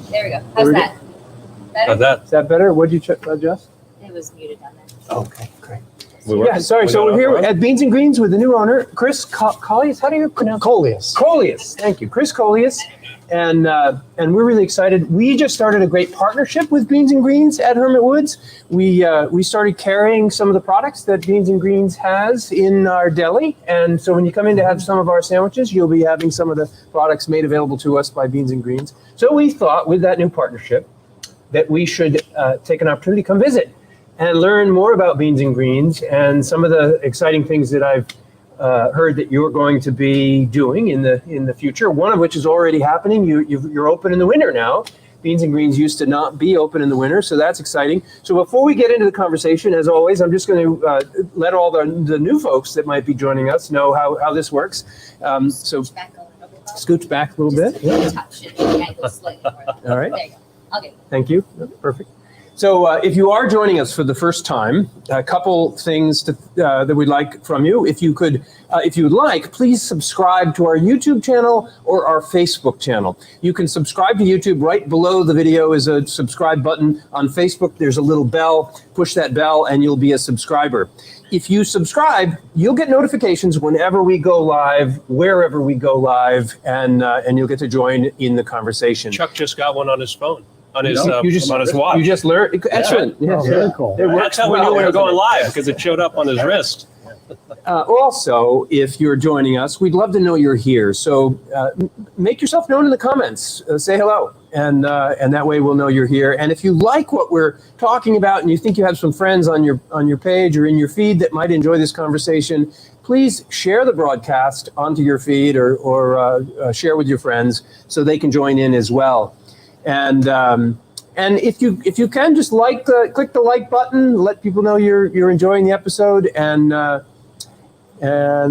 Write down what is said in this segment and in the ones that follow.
There we go. How's that? Better? Is that better? What did you adjust? It was muted down there. Okay, great. Sorry. So we're here at Beans and Greens with the new owner, Chris Collias. How do you pronounce it? Collias. Collias. Thank you, Chris Collias. And we're really excited. We just started a great partnership with Beans and Greens at Hermit Woods. We started carrying some of the products that Beans and Greens has in our deli. And so when you come in to have some of our sandwiches, you'll be having some of the products made available to us by Beans and Greens. So we thought with that new partnership that we should take an opportunity to come visit and learn more about Beans and Greens and some of the exciting things that I've heard that you're going to be doing in the future. One of which is already happening. You're open in the winter now. Beans and Greens used to not be open in the winter, so that's exciting. So before we get into the conversation, as always, I'm just going to let all the new folks that might be joining us know how this works. So scooch back a little bit. Yeah. Touch it. Angle slightly more. All right. There you go. Okay. Thank you. Perfect. So if you are joining us for the first time, a couple things that we'd like from you. If you could, if you would like, please subscribe to our YouTube channel or our Facebook channel. You can subscribe to YouTube. Right below the video is a subscribe button. On Facebook, there's a little bell. Push that bell and you'll be a subscriber. If you subscribe, you'll get notifications whenever we go live, wherever we go live, and you'll get to join in the conversation. Chuck just got one on his phone. On his on his watch. You just learned. Excellent. Yeah. Oh, very cool. That's how we knew we were going live, because it showed up on his wrist. Also, if you're joining us, we'd love to know you're here. So make yourself known in the comments. Say hello, and that way we'll know you're here. And if you like what we're talking about, and you think you have some friends on your page or in your feed that might enjoy this conversation, please share the broadcast onto your feed or share with your friends so they can join in as well. And if you can, just click the like button, let people know you're enjoying the episode, and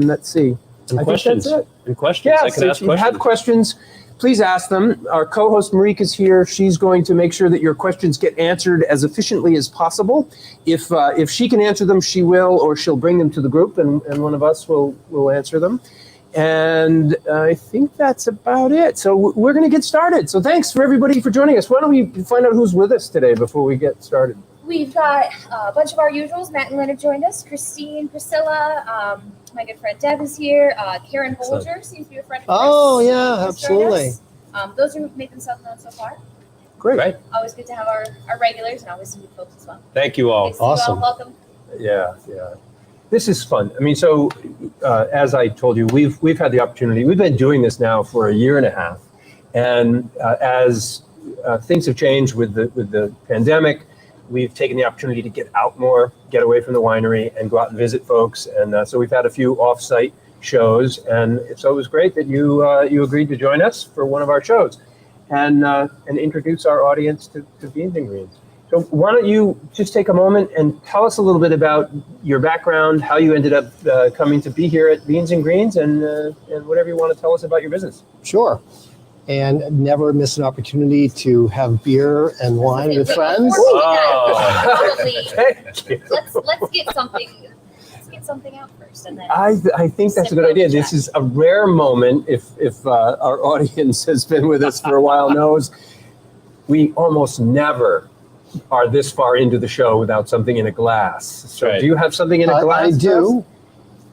let's see. And questions. And questions. Yeah, I can so ask if you have questions, please ask them. Our co-host Marika's here. She's going to make sure that your questions get answered as efficiently as possible. If she can answer them, she will, or she'll bring them to the group, and one of us will answer them. And I think that's about it. So we're going to get started. So thanks for everybody for joining us. Why don't we find out who's with us today before we get started? We've got a bunch of our usuals. Matt and Lynn have joined us. Christine, Priscilla, my good friend Deb is here. Karen Bolger seems to be a friend of ours. Oh, yeah, absolutely. Those who make themselves known so far. Great. Right. Always good to have our regulars and always some new folks as well. Thank you all. Thanks to you all. Awesome. Welcome. Yeah. This is fun. I mean, so as I told you, we've had the opportunity. We've been doing this now for a year and a half, and as things have changed with the pandemic, we've taken the opportunity to get out more, get away from the winery, and go out and visit folks. And so we've had a few off-site shows, and so it was great that you agreed to join us for one of our shows, and introduce our audience to Beans and Greens. So why don't you just take a moment and tell us a little bit about your background, how you ended up coming to be here at Beans and Greens, and whatever you want to tell us about your business. Sure. And never miss an opportunity to have beer and wine with friends. Thank you. Let's get something. Let's get something out first, and then I think that's a good idea. This is a rare moment. If our audience has been with us for a while knows, we almost never are this far into the show without something in a glass. So right. Do you have something in a glass? I do.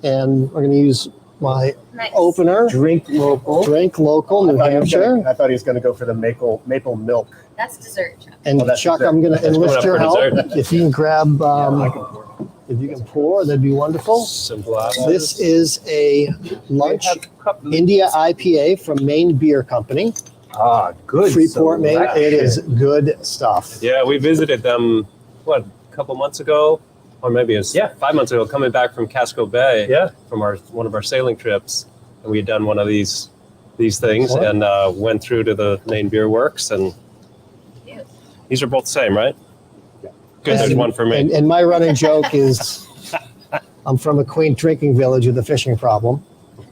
And we're going to use my opener. Drink local. Drink local, New Hampshire. I thought he was going to go for the maple milk. that's dessert, Chuck. And that's Chuck, dessert. I'm going to That's enlist going your up help. for dessert. If you can grab, I can pour. if you can pour, that'd be wonderful. Simple. This is a lunch India IPA from Maine Beer Company. Good. Freeport, Maine. selection. It is good stuff. Yeah, we visited them, a couple months ago? Or maybe it was 5 months ago, coming back from Casco Bay from one of our sailing trips. And we had done one of these things and went through to the Maine Beer Works. And these are both the same, right? Yeah. Good, there's one for me. And my running joke is I'm from a quaint drinking village with a fishing problem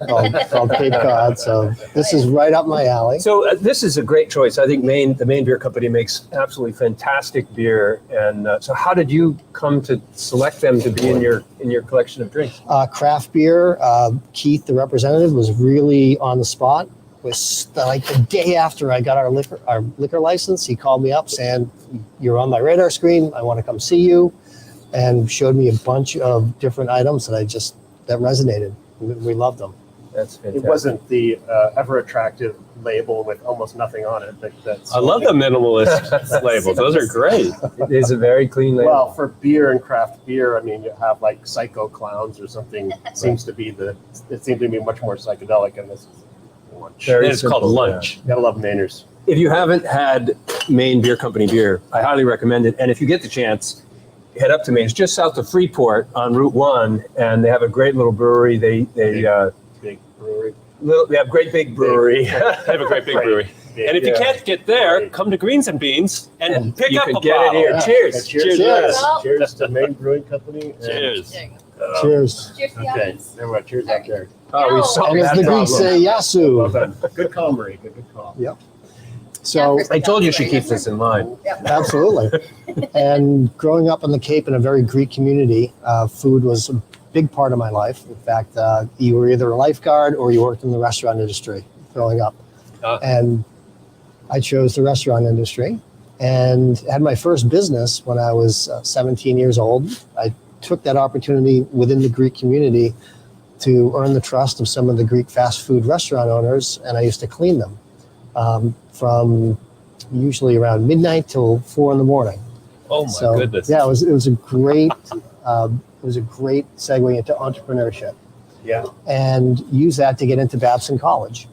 called Cape Cod. So this is right up my alley. So this is a great choice. I think the Maine Beer Company makes absolutely fantastic beer. And so how did you come to select them to be in your collection of drinks? Craft beer, Keith, the representative, was really on the spot. was like the day after I got our liquor license. He called me up saying, "You're on my radar screen. I want to come see you," and showed me a bunch of different items that resonated. We loved them. That's fantastic. It wasn't the ever attractive label with almost nothing on it. I love the minimalist labels. Those are great. It is a very clean label. Well, for beer and craft beer, I mean, you have like Psycho Clowns or something. It seems to be much more psychedelic, and this is lunch. Very It's called simple, lunch. Gotta love Mainers. If you haven't had Maine Beer Company beer, I highly recommend it. And if you get the chance, head up to Maine. It's just south of Freeport on Route 1, and they have a great little brewery. They Big brewery. they have great big brewery. They have a great big brewery. And if you can't get there, come to Greens and Beans and pick you up could a get it bottle. here. Yeah. Cheers. Cheers. Cheers. Cheers to Maine Brewing Company. and- Cheers. There you go. Cheers. Cheers to the Okay, audience. there we go. Cheers out there. Oh, we solved And as that the Greeks problem. say, Yasu. Well done. Good call, Marie. Good call. So I told you she keeps this in line. absolutely. And growing up on the Cape in a very Greek community, food was a big part of my life. In fact, you were either a lifeguard or you worked in the restaurant industry growing up. And I chose the restaurant industry and had my first business when I was 17 years old. I took that opportunity within the Greek community to earn the trust of some of the Greek fast food restaurant owners, and I used to clean them from usually around midnight till 4 in the morning. Oh my goodness. Yeah, it was a great segue into entrepreneurship, Yeah. and use that to get into Babson College,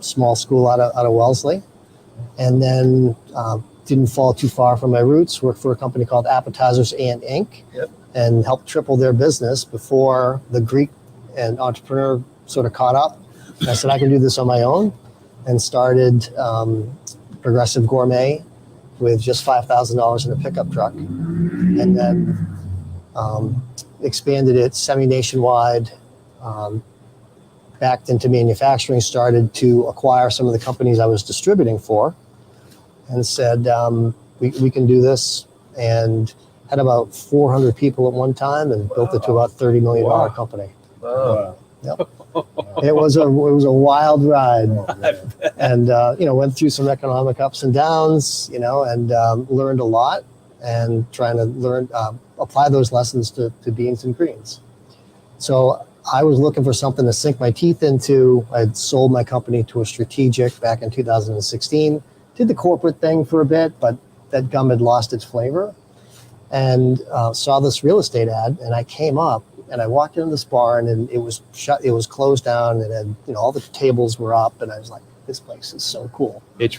small school out of Wellesley, and then didn't fall too far from my roots. Worked for a company called Appetizers and Inc. Yep. And helped triple their business before the Greek and entrepreneur sort of caught up. And I said I can do this on my own, and started Progressive Gourmet with just $5,000 in a pickup truck, and then expanded it semi-nationwide, backed into manufacturing, started to acquire some of the companies I was distributing for, and said, we can do this, and had about 400 people at one time and built it to about $30 million company. Wow. It was a wild ride, and went through some economic ups and downs, and learned a lot, and trying to apply those lessons to beans and greens. So I was looking for something to sink my teeth into. I'd sold my company to a strategic back in 2016. Did the corporate thing for a bit, but that gum had lost its flavor, and saw this real estate ad, and I came up. And I walked into this barn, and it was shut. It was closed down, and had, all the tables were up, and I was like, "This place is so cool." It's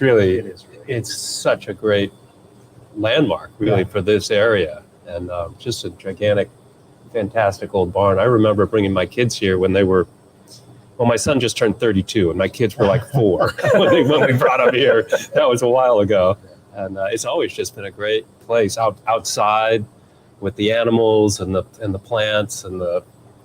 it's such a great landmark, really, for this area, and just a gigantic, fantastic old barn. I remember bringing my kids here when they were. Well, my son just turned 32, and my kids were like 4 when we brought them here. That was a while ago, and it's always just been a great place outside, with the animals and the plants and the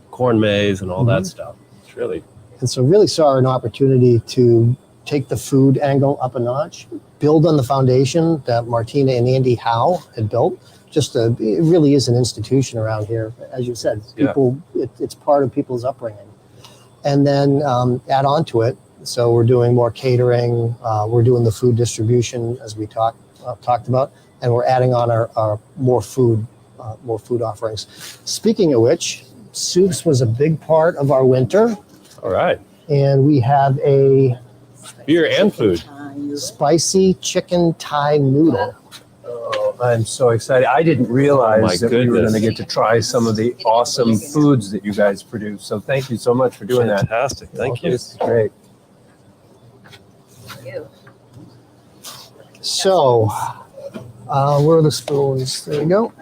corn maze and all that stuff. It's really. And so really saw an opportunity to take the food angle up a notch, build on the foundation that Martina and Andy Howe had built. It really is an institution around here. As you said, people, it's part of people's upbringing. And then add on to it. So we're doing more catering. We're doing the food distribution, as we talked about, and we're adding on our more food offerings. Speaking of which, soups was a big part of our winter, All right. and we have a Beer and food. spicy chicken Thai noodle. Oh, I'm so excited. I didn't realize that we were going to get to try some of the awesome foods that you guys produce. So thank you so much for doing that. Fantastic. Thank you. This is great. Thank you. So, where are the spoons? There you go.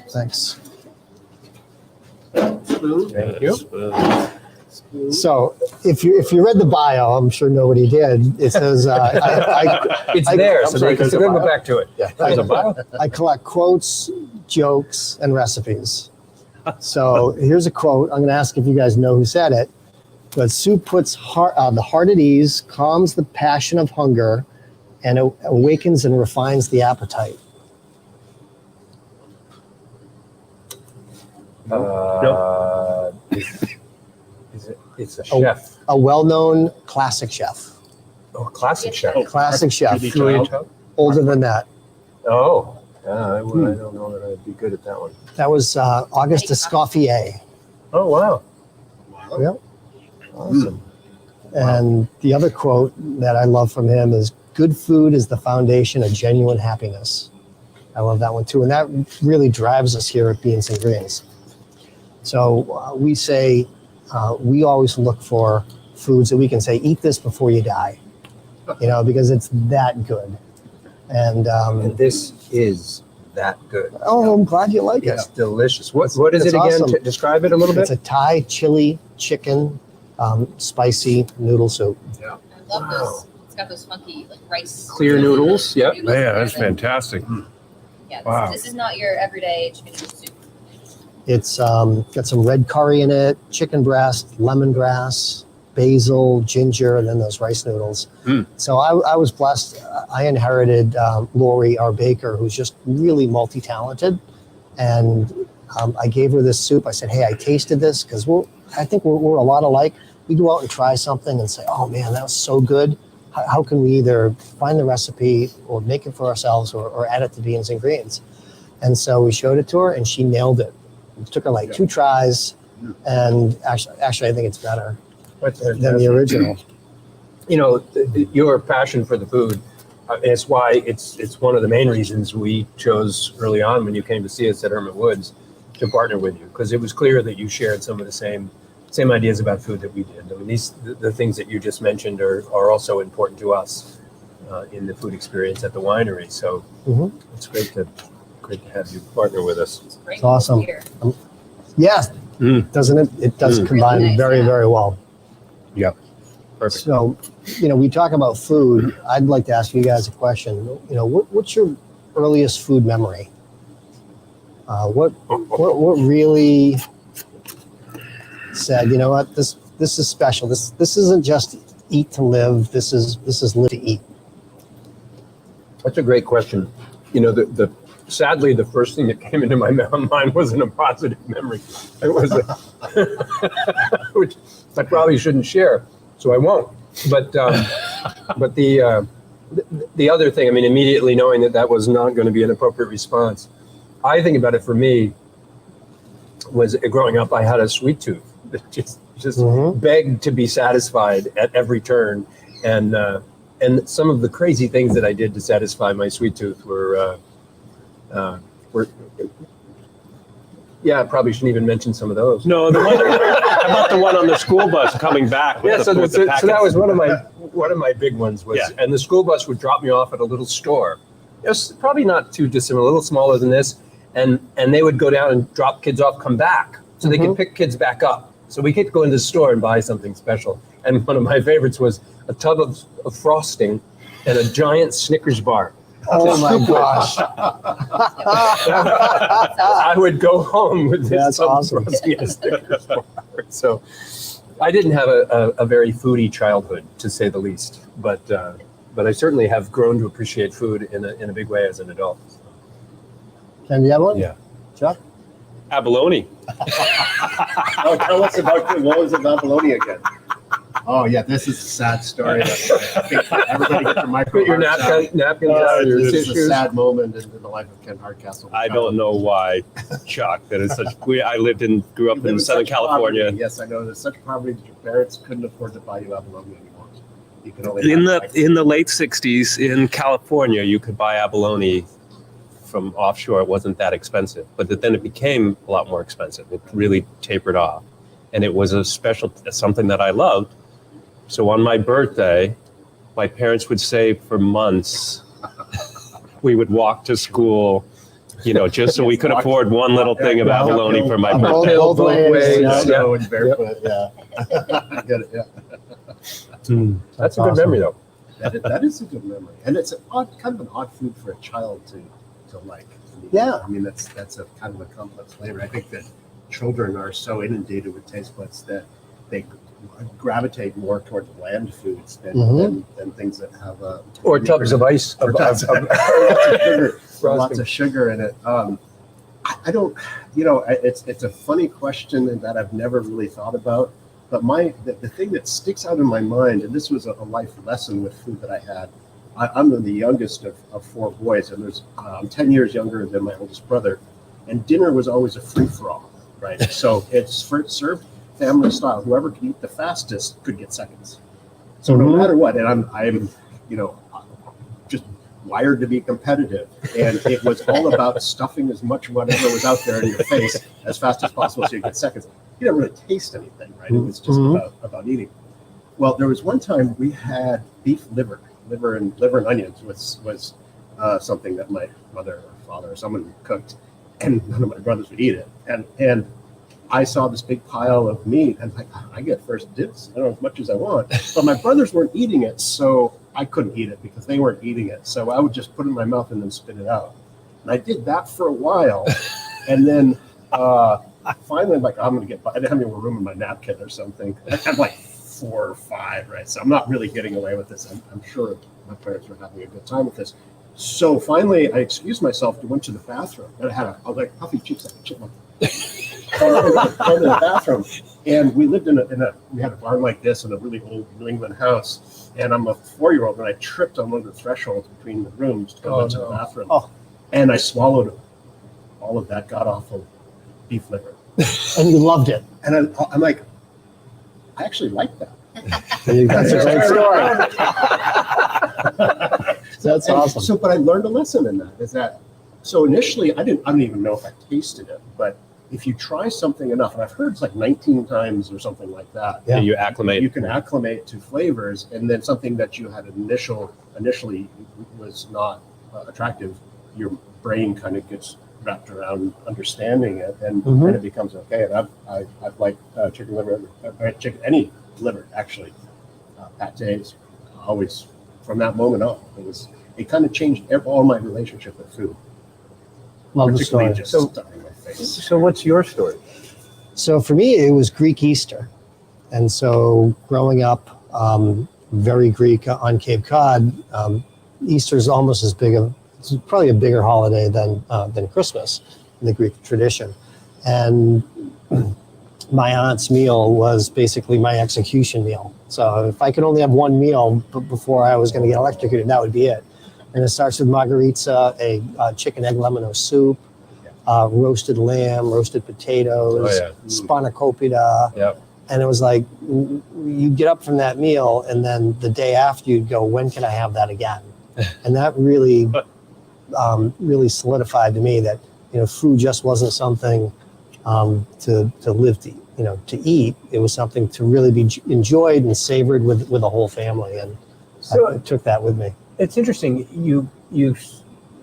Thanks. Thank you. So, if you read the bio, I'm sure nobody did. It says It's I- there, I'm so sorry, they can there's a go bio? back to it. There's a bio. I collect quotes, jokes, and recipes. So here's a quote. I'm going to ask if you guys know who said it. But soup puts the heart at ease, calms the passion of hunger, and awakens and refines the appetite. Is it It's a chef. A well-known classic chef. Oh, a classic chef. Classic chef. Julia Child? Older than that. Oh, I don't know that I'd be good at that one. That was Auguste Escoffier. Oh, wow. Yep. Awesome. And the other quote that I love from him is, "Good food is the foundation of genuine happiness." I love that one too. And that really drives us here at Beans and Greens. So we say, we always look for foods that we can say, eat this before you die, because it's that good. And this is that good. oh, I'm glad you like it. It's delicious. What is It's it again? awesome. Describe it a little It's bit. a Thai chili chicken spicy noodle soup. I love those. It's got those funky like rice. Clear noodles. Yep. noodles Man, in that's there that- fantastic. Yeah, Wow. this is not your everyday chicken noodle soup. It's got some red curry in it, chicken breast, lemongrass, basil, ginger, and then those rice noodles. So I was blessed. I inherited Lori, our baker, who's just really multi-talented. And I gave her this soup. I said, hey, I tasted this because I think we're a lot alike. We go out and try something and say, oh man, that was so good. How can we either find the recipe or make it for ourselves or add it to Beans and Greens? And so we showed it to her and she nailed it. It took her like 2 tries. And actually, I think it's better than the original. Your passion for the food, it's why it's one of the main reasons we chose early on when you came to see us at Hermit Woods to partner with you, because it was clear that you shared some of the same ideas about food that we did. I mean, the things that you just mentioned are also important to us in the food experience at the winery. So it's great to have you partner with us. It's great. It's awesome. Here. Yes, doesn't it? It does Really combine nice, very, yeah. very well. Yep. Perfect. So, we talk about food. I'd like to ask you guys a question. What's your earliest food memory? What really said, you know what, this is special. This isn't just eat to live. This is live to eat. That's a great question. Sadly, the first thing that came into my mind wasn't a positive memory. It was which I probably shouldn't share, so I won't. But the other thing, I mean, immediately knowing that was not going to be an appropriate response, I think about it for me was growing up, I had a sweet tooth that just begged to be satisfied at every turn, and some of the crazy things that I did to satisfy my sweet tooth were I probably shouldn't even mention some of those. No, how about the one on the school bus coming back? With So the that was one of my big ones was, and the school bus would drop me off at a little store. It was probably not too dissimilar, a little smaller than this, and they would go down and drop kids off, come back, so they could pick kids back up. So we could go into the store and buy something special. And one of my favorites was a tub of frosting and a giant Snickers bar. Oh my gosh. I would go home with this That's tub of awesome. frosting and a Snickers bar. So I didn't have a very foodie childhood, to say the least, but I certainly have grown to appreciate food in a big way as an adult. Can you have one? Yeah. Chuck? Abalone. Oh, tell us about what was about bologna again? Oh yeah, this is a sad story. I think everybody get their micro. Put your napkins out, your This is a tissues. sad moment in the life of Ken Hardcastle. I don't know why, Chuck. That is such. I grew up in Southern California. Poverty. Yes, I know. There's such poverty that your parents couldn't afford to buy you abalone anymore. You could only In the late '60s in California, you could buy abalone from offshore. It wasn't that expensive, but then it became a lot more expensive. It really tapered off, and it was something that I loved. So on my birthday, my parents would save for months. We would walk to school, just so we could afford one little thing of abalone for my birthday. Both ways. Yeah, Yeah. and barefoot. Yeah, I get it. Yeah, That's a good memory, though. that is a good memory, and it's kind of an odd food for a child to like. Yeah. I mean that's a kind of a complex flavor. I think that children are so inundated with taste buds that they gravitate more towards bland foods than things that have Or tubs of ice. or tubs of lots of sugar in it. I don't, it's a funny question that I've never really thought about. But the thing that sticks out in my mind, and this was a life lesson with food that I had. I'm the youngest of 4 boys, and I'm 10 years younger than my oldest brother. And dinner was always a free-for-all, right? So it's served family style. Whoever could eat the fastest could get seconds. So no matter what, and I'm just wired to be competitive, and it was all about stuffing as much whatever was out there in your face as fast as possible so you get seconds. You didn't really taste anything, right? It was just about eating. Well, there was one time we had beef liver and onions was something that my mother or father or someone cooked, and none of my brothers would eat it. And I saw this big pile of meat, and I get first dibs. I don't know as much as I want, but my brothers weren't eating it, so I couldn't eat it because they weren't eating it. So I would just put it in my mouth and then spit it out. And I did that for a while, and then finally, I'm like, I'm gonna get. I didn't have any more room in my napkin or something. I had like 4 or 5, right? So I'm not really getting away with this. I'm sure my parents were having a good time with this. So finally, I excused myself to went to the bathroom, and I was like puffy cheeks like a chipmunk. Go to the bathroom, and we lived we had a barn like this in a really old New England house, and I'm a 4-year-old, and I tripped on one of the thresholds between the rooms to go into the bathroom, and I swallowed all of that god awful beef liver, And you loved it. and I'm like, I actually like that. That's a great story. That's awesome. So, but I learned a lesson in that. So initially, I don't even know if I tasted it, but if you try something enough, and I've heard it's like 19 times or something like that. Yeah. You acclimate. You can acclimate to flavors, and then something that you had initially was not attractive, your brain kind of gets wrapped around understanding it, and then it becomes okay. And I've liked chicken liver, any liver actually, pâtés, always from that moment on. It kind of changed all my relationship with food. Love the story. Just So- stuffing my face. So what's your story? So for me, it was Greek Easter. And so growing up, very Greek on Cape Cod, Easter is almost as it's probably a bigger holiday than Christmas in the Greek tradition. And my aunt's meal was basically my execution meal. So if I could only have one meal before I was going to get electrocuted, that would be it. And it starts with margarita, a chicken egg lemon soup, roasted lamb, roasted potatoes, spanakopita. Yep. And it was like, you get up from that meal, and then the day after you'd go, when can I have that again? And that really, really solidified to me that, food just wasn't something to live to eat. It was something to really be enjoyed and savored with the whole family. And So I took that with me. it's interesting. You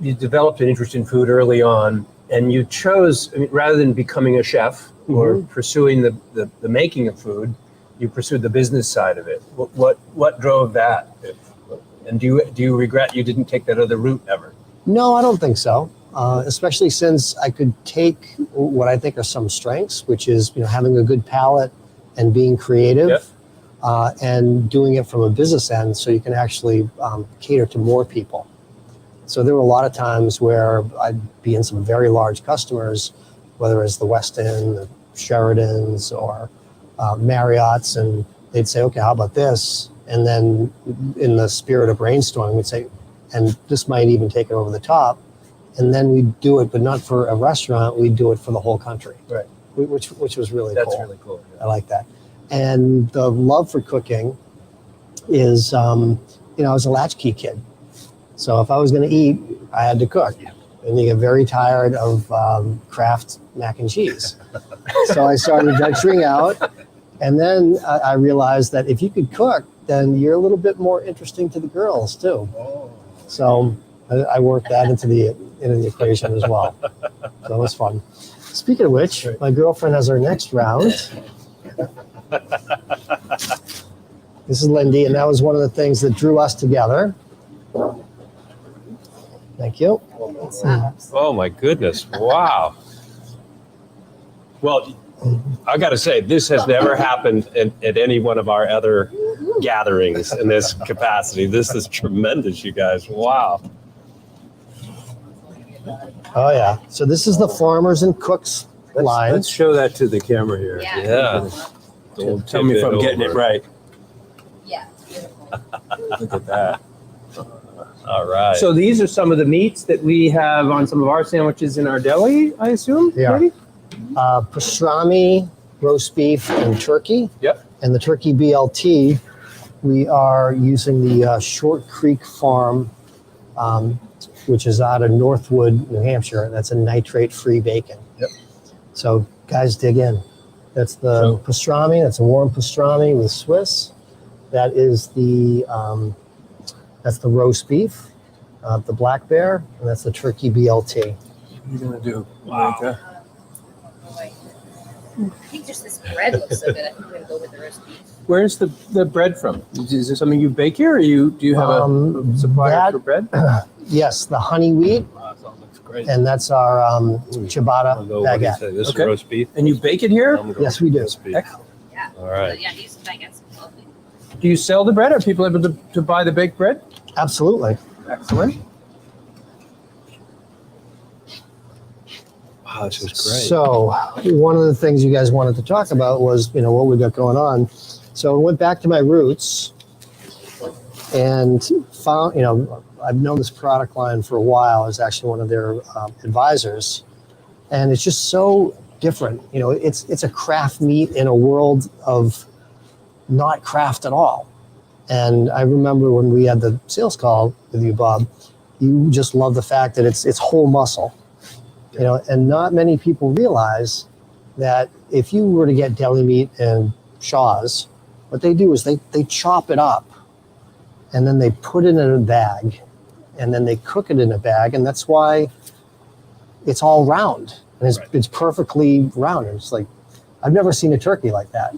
developed an interest in food early on, and you chose, rather than becoming a chef or pursuing the making of food, you pursued the business side of it. What drove that? And do you regret you didn't take that other route ever? No, I don't think so. Especially since I could take what I think are some strengths, which is having a good palate and being creative. Yep. And doing it from a business end, so you can actually cater to more people. So there were a lot of times where I'd be in some very large customers, whether it's the Westin, the Sheratons, or Marriott's, and they'd say, okay, how about this? And then in the spirit of brainstorming, we'd say, and this might even take it over the top. And then we'd do it, but not for a restaurant, we'd do it for the whole country. Right. Which was really cool. That's really cool. I like that. And the love for cooking is, I was a latchkey kid. So if I was going to eat, I had to cook. And you get very tired of Kraft mac and cheese. So I started venturing out. And then I realized that if you could cook, then you're a little bit more interesting to the girls too. So I worked that into the equation as well. So it was fun. Speaking of which, my girlfriend has her next round. This is Lindy, and that was one of the things that drew us together. Thank you. Oh my goodness! Wow. Well, I got to say, this has never happened at any one of our other gatherings in this capacity. This is tremendous, you guys. Wow. Oh yeah. So this is the farmers and cooks line. Let's show that to the camera here. Yeah. Yeah. Don't Tell me if tip I'm getting it over. right. Yeah, it's beautiful. Look at that. All right. So these are some of the meats that we have on some of our sandwiches in our deli, I assume? They are. Maybe? Pastrami, roast beef, and turkey. Yep. And the turkey BLT, we are using the Short Creek Farm, which is out of Northwood, New Hampshire. That's a nitrate-free bacon. Yep. So guys, dig in. That's the So- pastrami. That's a warm pastrami with Swiss. That is the roast beef, the black bear, and that's the turkey BLT. What are you going to do? Wow. Monica? I think just this bread looks so good. I think I'm gonna go with the roast beef. Where's the bread from? Is this something you bake here, or do you have a supplier that- for bread? Yes, the honey wheat, Wow, that looks great. and that's our I'm ciabatta gonna go, what do you baguette. say? This Okay. is roast beef. And you bake it here? I'm gonna go Yes, we do. roast beef. Excellent. Yeah. All right. Yeah, these baguettes are lovely. Do you sell the bread? Are people able to buy the baked bread? Absolutely. Excellent. Wow, this is great. So one of the things you guys wanted to talk about was, what we got going on. So I went back to my roots and found, I've known this product line for a while. I was actually one of their advisors, and it's just so different. It's a craft meat in a world of not craft at all. And I remember when we had the sales call with you, Bob, you just love the fact that it's whole muscle. And not many people realize that if you were to get deli meat and Shaw's, what they do is they chop it up and then they put it in a bag and then they cook it in a bag, and that's why it's all round and it's perfectly round. And it's like, I've never seen a turkey like that.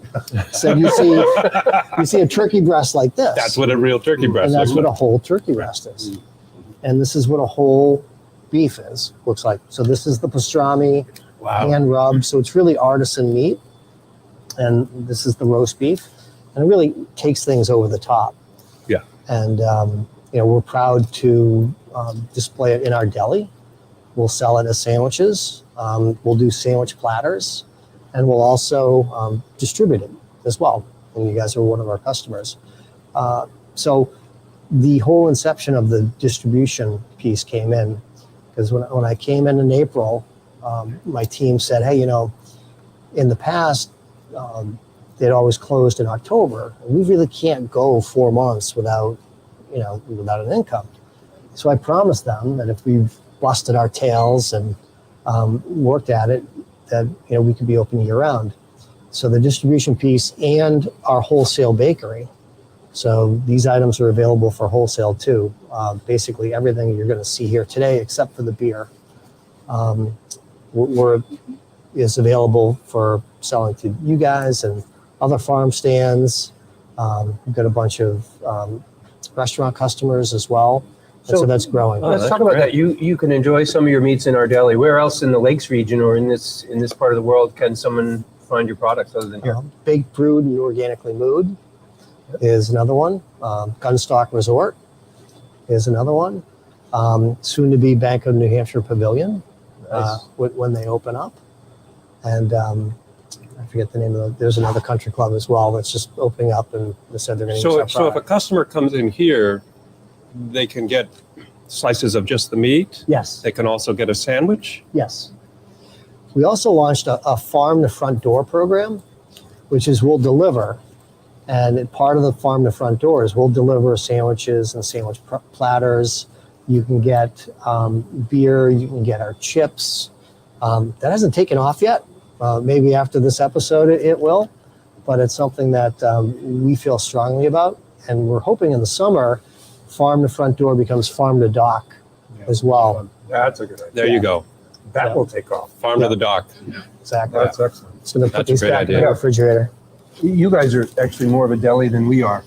So you see a turkey breast like this. That's what a real turkey breast And that's looks what a like. whole turkey breast is. And this is what a whole beef looks like. So this is the pastrami, Wow. hand rubbed. So it's really artisan meat. And this is the roast beef. And it really takes things over the top. Yeah. And, we're proud to display it in our deli. We'll sell it as sandwiches. We'll do sandwich platters. And we'll also distribute it as well. And you guys are one of our customers. So the whole inception of the distribution piece came in because when I came in April, my team said, hey, in the past, they'd always closed in October. And we really can't go 4 months without an income. So I promised them that if we've busted our tails and worked at it, that we could be open year round. So the distribution piece and our wholesale bakery. So these items are available for wholesale too. Basically everything you're going to see here today, except for the beer, is available for selling to you guys and other farm stands. We've got a bunch of restaurant customers as well. And so that's growing. Oh, Let's that's talk about great. that. You can enjoy some of your meats in our deli. Where else in the Lakes region or in this part of the world can someone find your products other than here? Baked Brewed and Organically Mooed is another one. Gunstock Resort is another one. Soon to be Bank of New Hampshire Pavilion Nice. when they open up. And I forget the name of there's another country club as well that's just opening up, and they said they're going to use So if a customer comes in here, they can get slices of just the meat. Yes. They can also get a sandwich. Yes. We also launched a farm to front door program, which is we'll deliver. And part of the farm to front door is we'll deliver sandwiches and sandwich platters. You can get beer. You can get our chips. That hasn't taken off yet. Maybe after this episode it will. But it's something that we feel strongly about. And we're hoping in the summer, farm to front door becomes farm to dock as well. That's a good idea. There you go. That Yeah. will take off. Farm to the dock. Exactly. That's excellent. It's going to put That's a these great back in idea. the refrigerator. You guys are actually more of a deli than we are.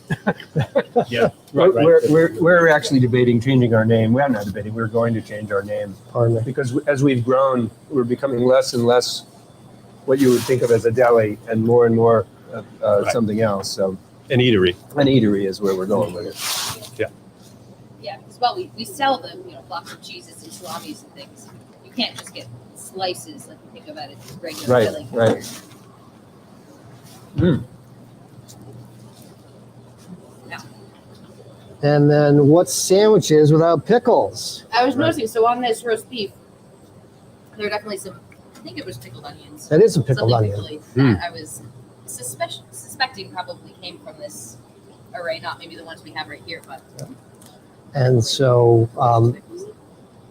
Yeah. We're actually debating changing our name. We're not debating. We're going to change our name Pardon me. because as we've grown, we're becoming less and less what you would think of as a deli and more something else. So An eatery. an eatery is where we're going with it. Yeah, because we sell the blocks of cheeses and salamis and things. You can't just get slices like you think of it as regular Right, filling. right. And then what's sandwiches without pickles? I was noticing, so on this roast beef, there are definitely some, I think it was pickled onions. That is a pickled Something onion. pickly that I was suspecting probably came from this array, not maybe the ones we have right here, but. And so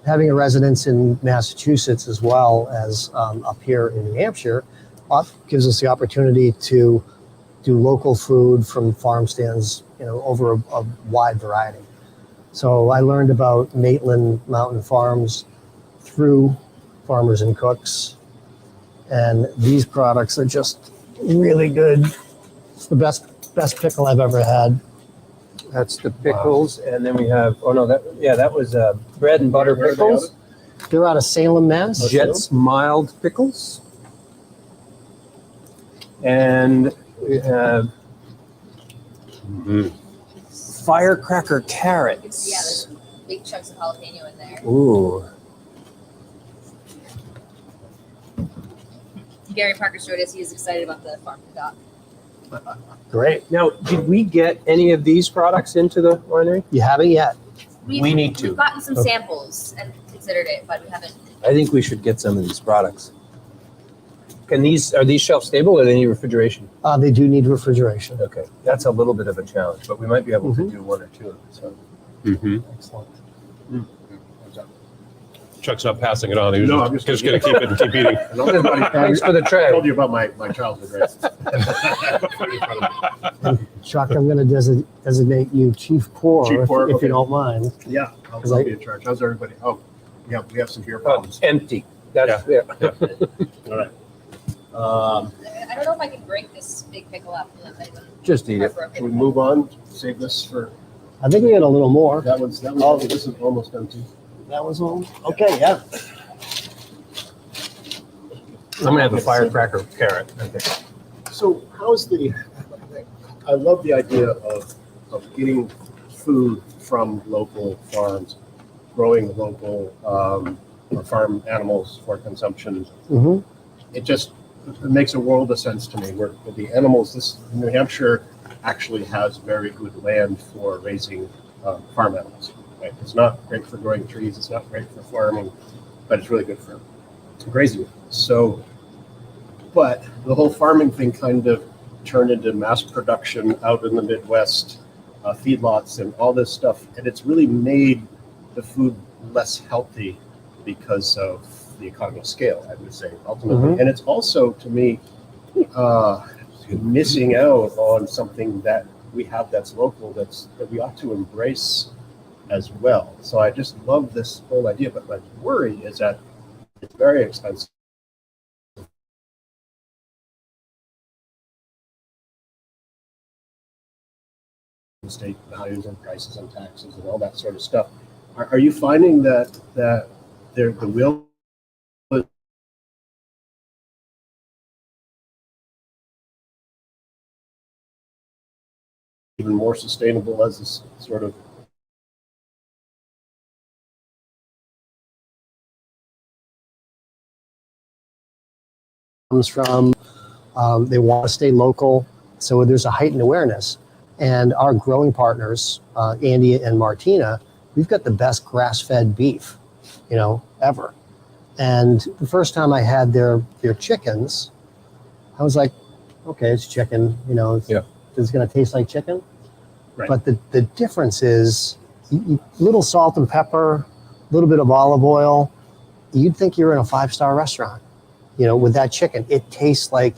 having a residence in Massachusetts as well as up here in New Hampshire gives us the opportunity to do local food from farm stands, over a wide variety. So I learned about Maitland Mountain Farms through Farmers and Cooks, and these products are just really good. It's the best pickle I've ever had. That's the pickles, and then we have. Oh no, that was bread and butter pickles. They're out of Salem, Mass. Jet's mild pickles, and we have firecracker carrots. Yeah, there's big chunks of jalapeno in there. Ooh. Gary Parker showed us he was excited about the farm to dock. Great. Now, did we get any of these products into the winery? You haven't yet. We need to. We've gotten some samples and considered it, but we haven't. I think we should get some of these products. Are these shelf stable or they need refrigeration? They do need refrigeration. Okay, that's a little bit of a challenge, but we might be able to do one or two of them. So excellent. Chuck's not passing it on. He was No, I'm just just going to keep it and keep eating. And everybody, Thanks for the I tray. told you about my childhood race. Chuck, I'm going to designate you chief pour, Chief pour, if okay. you don't mind. Yeah, I'll be in charge. How's everybody? Oh, yeah, we have some beer Oh, problems. empty. That's yeah. All right. I don't know if I can break this big pickle up. Just eat it. Should we move on? Save this for I think we got a little more. that one's. Oh, this is almost empty. That was all. Okay, yeah. I'm gonna have a firecracker carrot. Okay. So how's I love the idea of getting food from local farms, growing local farm animals for consumption. Mm-hmm. It makes a world of sense to me. Where the animals, New Hampshire actually has very good land for raising farm animals. Right? It's not great for growing trees. It's not great for farming, but it's really good for grazing. So, but the whole farming thing kind of turned into mass production out in the Midwest, feedlots and all this stuff, and it's really made the food less healthy because of the economy of scale, I would say, ultimately. Mhm. And it's also, to me, missing out on something that we have that's local, that we ought to embrace as well. So I just love this whole idea, but my worry is that it's very expensive. State values and prices and taxes and all that sort of stuff. Are you finding that the will even more sustainable as this sort of Comes from, they want to stay local, so there's a heightened awareness. And our growing partners, Andy and Martina, we've got the best grass-fed beef, ever. And the first time I had their chickens, I was like, okay, it's chicken, it's going to taste like chicken. Right. But the difference is little salt and pepper, a little bit of olive oil. You'd think you're in a 5-star restaurant, with that chicken. It tastes like,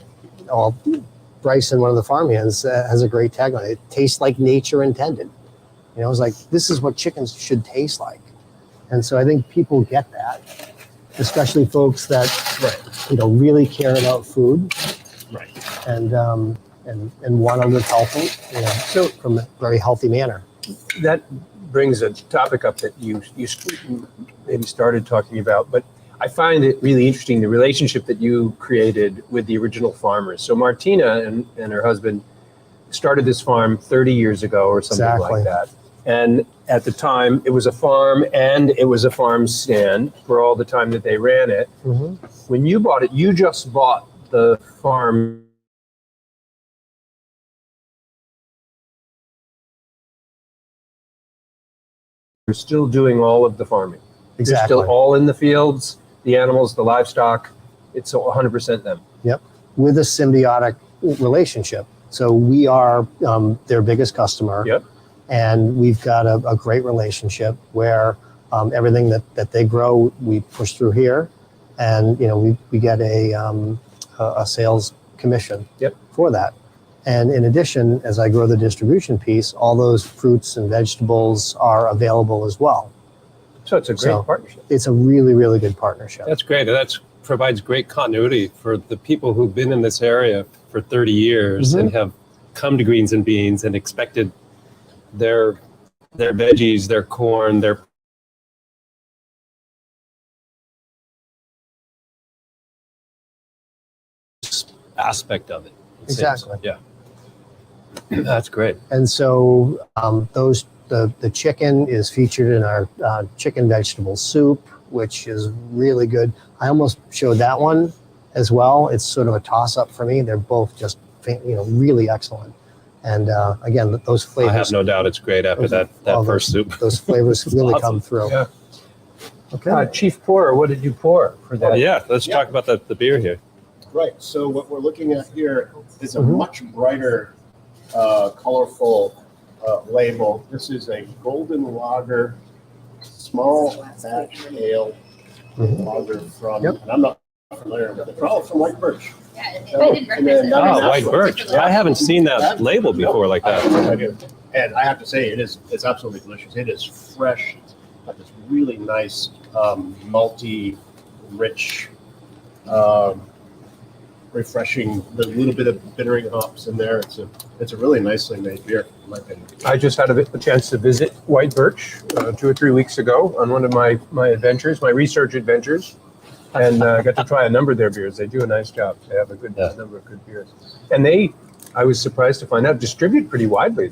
Bryson, one of the farmhands, has a great tagline. It tastes like nature intended. It was like, this is what chickens should taste like. And so I think people get that, especially folks that, really care about food. right. And want to live healthy, so from a very healthy manner. That brings a topic up that you maybe started talking about, but I find it really interesting, the relationship that you created with the original farmers. So Martina and her husband started this farm 30 years ago or something Exactly. like that. And at the time, it was a farm and it was a farm stand for all the time that they ran it. Mm-hmm. When you bought it, you just bought the farm They're still doing all of the farming. They're Exactly. still all in the fields, the animals, the livestock. It's 100% them. Yep. With a symbiotic relationship. So we are their biggest customer. Yep. And we've got a great relationship where everything that they grow, we push through here. And, we get a sales commission for that. And in addition, as I grow the distribution piece, all those fruits and vegetables are available as well. So it's a great partnership. It's a really, really good partnership. That's great. And that provides great continuity for the people who've been in this area for 30 years and have come to Greens and Beans and expected their veggies, their corn, their aspect of it. Exactly. Yeah. That's great. And so the chicken is featured in our chicken vegetable soup, which is really good. I almost showed that one as well. It's sort of a toss-up for me. They're both just really excellent. And again, those flavors. I have no doubt it's great after that first soup. Those flavors really awesome. come through. Yeah. Okay. Chief Pourer, what did you pour for that? Let's talk about the beer here. Right. So what we're looking at here is a much brighter, colorful label. This is a golden lager, small batch ale lager from, and I'm not familiar with it. They're all from White Birch. Yeah, I didn't recognize it. Oh, White Birch. I haven't seen that label before like that. I do. And I have to say, it's absolutely delicious. It is fresh. It's got this really nice, malty, rich, refreshing, the little bit of bittering hops in there. It's a really nicely made beer, in my opinion. I just had a chance to visit White Birch 2 or 3 weeks ago on one of my adventures, my research adventures, and I got to try a number of their beers. They do a nice job. They have a good number of good beers. And I was surprised to find out, distribute pretty widely.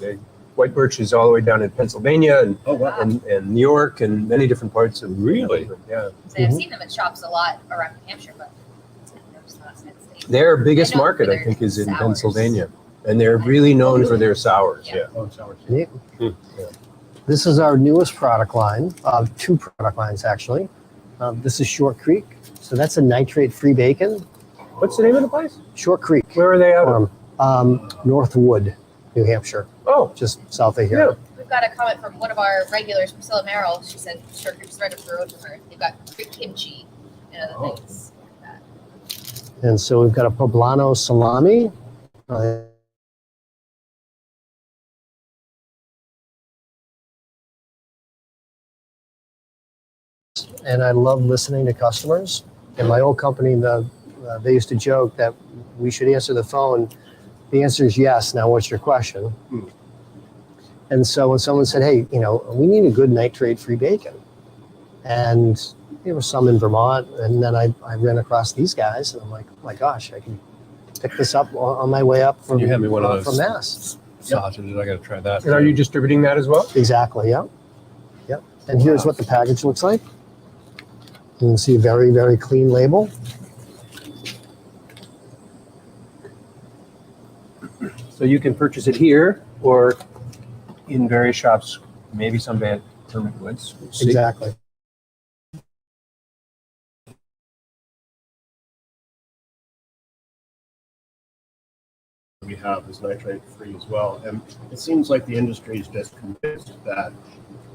White Birch is all the way down in Pennsylvania and New York and many different parts of Really? Yeah. So I've seen them in shops a lot around New Hampshire, but it's not in the States. Their biggest I know market, for I their think, is in sours. Pennsylvania. And they're really known for their sours. Yeah. Oh, sour. Neat. This is our newest product line, 2 product lines actually. This is Short Creek. So that's a nitrate-free bacon. What's the name of the place? Short Creek Where are they out of? Farm, Northwood, New Hampshire, Oh, just south of here. yeah. We've got a comment from one of our regulars, Priscilla Merrill. She said Short Creek's right up the road from her. They've got great kimchi and other things like that. And so we've got a poblano salami. And I love listening to customers. In my old company, they used to joke that we should answer the phone. The answer is yes. Now, what's your question? And so when someone said, hey, we need a good nitrate-free bacon. And there were some in Vermont. And then I ran across these guys. And I'm like, oh my gosh, I can pick this up on my way up from, You hand me one of those from Mass. sausages. I got to try that. And are you distributing that as well? Exactly, yep. And here's what the package looks like. You can see a very, very clean label. So you can purchase it here or in various shops, maybe someday at Hermit Woods. We'll see. Exactly. We have is nitrate free as well. And it seems like the industry is just convinced that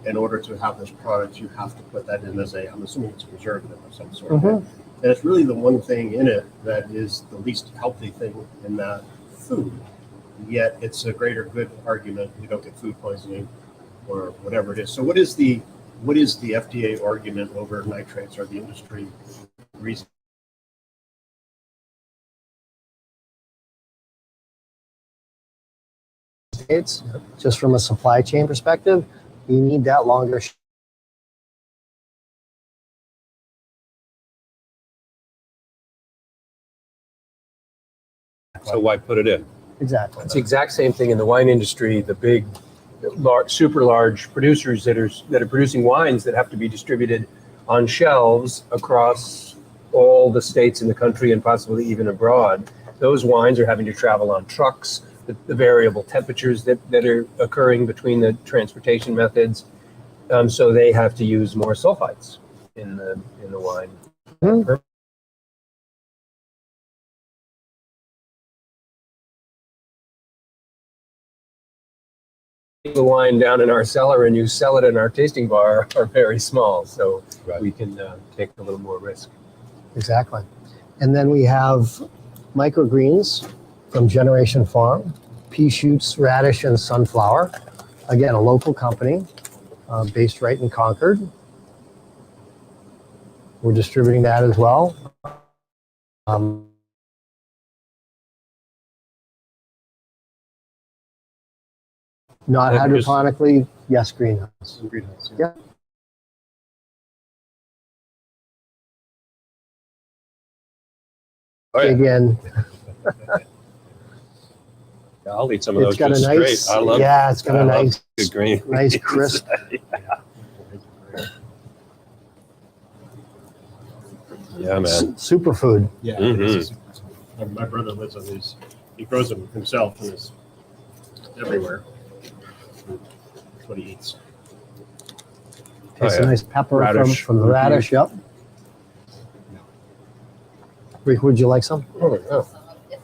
in order to have this product, you have to put that in as I'm assuming it's a preservative of some sort. And it's really the one thing in it that is the least healthy thing in that food. Yet it's a greater good argument. You don't get food poisoning or whatever it is. So what is the FDA argument over nitrates, or the industry reason? States, just from a supply chain perspective, you need that longer. So why put it in? Exactly. It's the exact same thing in the wine industry. The big, super large producers that are producing wines that have to be distributed on shelves across all the states in the country and possibly even abroad. Those wines are having to travel on trucks. The variable temperatures that are occurring between the transportation methods, So they have to use more sulfites in the wine. Hmm. The wine down in our cellar and you sell it in our tasting bar are very small, so we can take a little more risk. Exactly. And then we have Microgreens from Generation Farm, pea shoots, radish, and sunflower. Again, a local company based right in Concord. We're distributing that as well. Not hydroponically, yes, greenhouse. Greenhouse. Yeah. Oh, yeah. Again, I'll eat some of those it's got a just nice, straight. I love it's got a I love nice, good green. nice crisp. Yeah, man. Superfood. Yeah. Mhm. My brother lives on these. He grows them himself and is everywhere. That's what he eats. Tastes Oh, yeah. a nice pepper Radish. from the radish, yep. Rick, would you like some? Oh,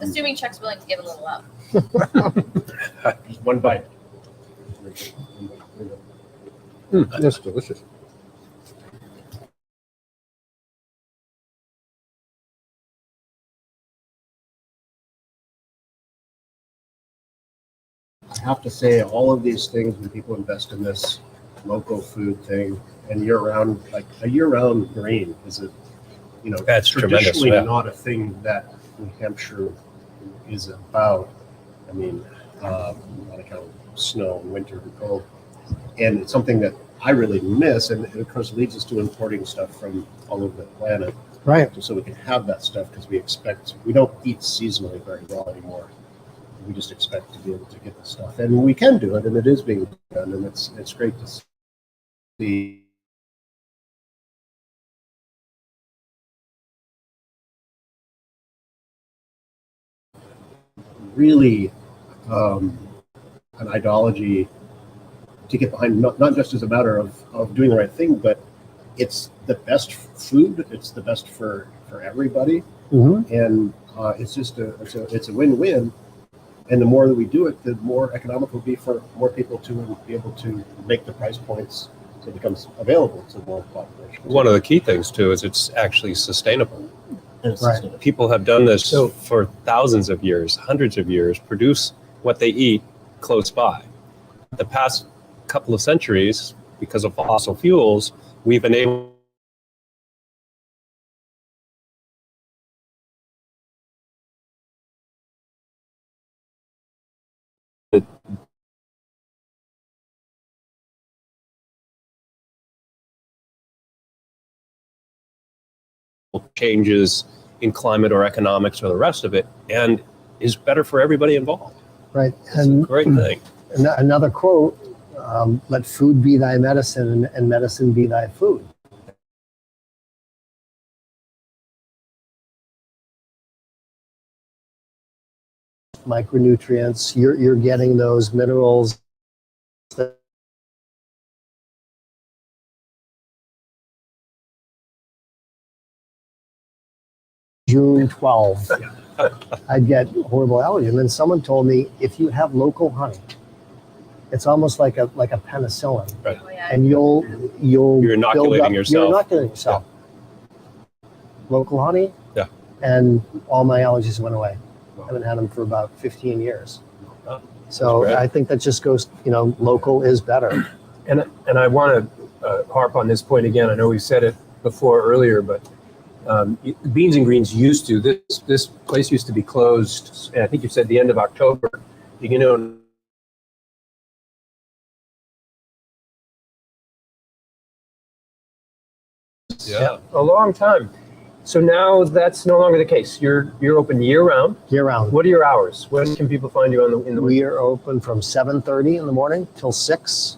Assuming Chuck's willing to give a little up. Just one bite. that's delicious. I have to say, all of these things, when people invest in this local food thing and year-round, like a year-round green is That's tremendous, traditionally yeah. not a thing that New Hampshire is about. I mean, on account of snow and winter and cold, and it's something that I really miss, and it of course leads us to importing stuff from all over the planet, Right. so we can have that stuff because we don't eat seasonally very well anymore. We just expect to be able to get the stuff, and we can do it, and it is being done, and it's great to see. Really, an ideology to get behind, not just as a matter of doing the right thing, but it's the best food. It's the best for everybody, Mm-hmm. and it's just it's a win-win. And the more that we do it, the more economical it will be for more people to be able to make the price points so it becomes available to more population. One of the key things too is it's actually sustainable. And it's Right. sustainable. People have done this for thousands of years, hundreds of years, produce what they eat close by. The past couple of centuries, because of fossil fuels, we've been able changes in climate or economics or the rest of it, and is better for everybody involved. Right. It's a And great thing. another quote, let food be thy medicine and medicine be thy food. Micronutrients, you're getting those minerals that June 12th, I'd get horrible allergy. And then someone told me, if you have local honey, it's almost like a penicillin, Right. Oh, yeah. and you'll You're inoculating build up, yourself. You're inoculating yourself. Local honey, Yeah. and all my allergies went away. I haven't had them for about 15 years. Oh, So great. I think that just goes, local is better. And I want to harp on this point again. I know we said it before earlier, but Beans and Greens used to, this place used to be closed, I think you said the end of October, beginning of Yeah. a long time. So now that's no longer the case. You're open year round. Year round. What are your hours? When can people find you in the We are open from 7:30 in the morning till 6,